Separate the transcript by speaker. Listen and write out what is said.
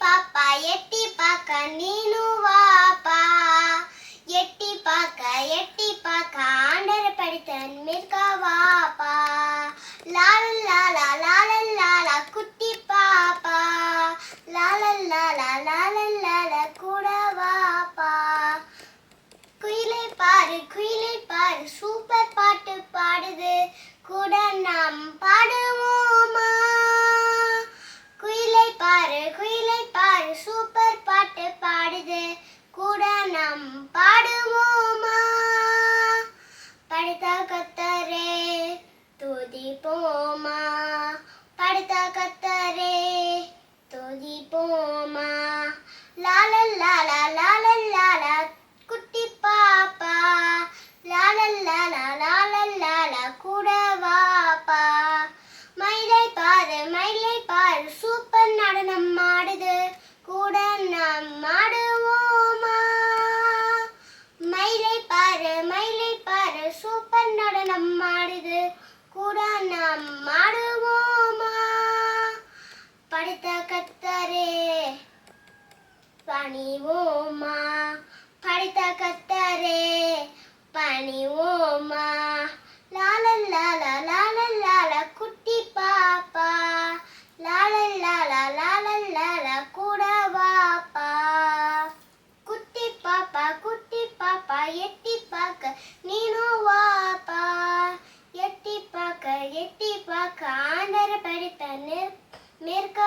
Speaker 1: పాప ఎట్టి పాక నీను వాపా ఎట్టి పాక ఆండర పడితన్ మిర్క వాపా లాల కుట్టి పాప లాల கூட வாப்பா குயிலை பாரு சூப்பர் பாட்டு பாடுது கூட நாம் பாடுவோமா குயிலை பாரு சூப்பர் பாட்டு பாடுது கூட நாம் பாடுவோமா படுத்த கத்தரே துதிப்போமா படுத்த கத்தரே துதிப்போமா லால குட்டி பாப்பா லால கூட வாப்பா மயிலை பாரு சூப்பர் நடனம் ஆடுது கூட நாம் ஆடுவோமா மயிலை பாரு சூப்பர் நடனம் ஆடுது கூட நாம் ஆடுவோமா படுத்த கத்தரே பணிவோமா படுத்த கத்தரே பணிவோமா லால குட்டி பாப்பா லால கூட வாப்பா குட்டி பாப்பா எட்டி பாக்க நீனு வாப்பா எட்டி பாக்க ஆண்டர படித்த மேற்க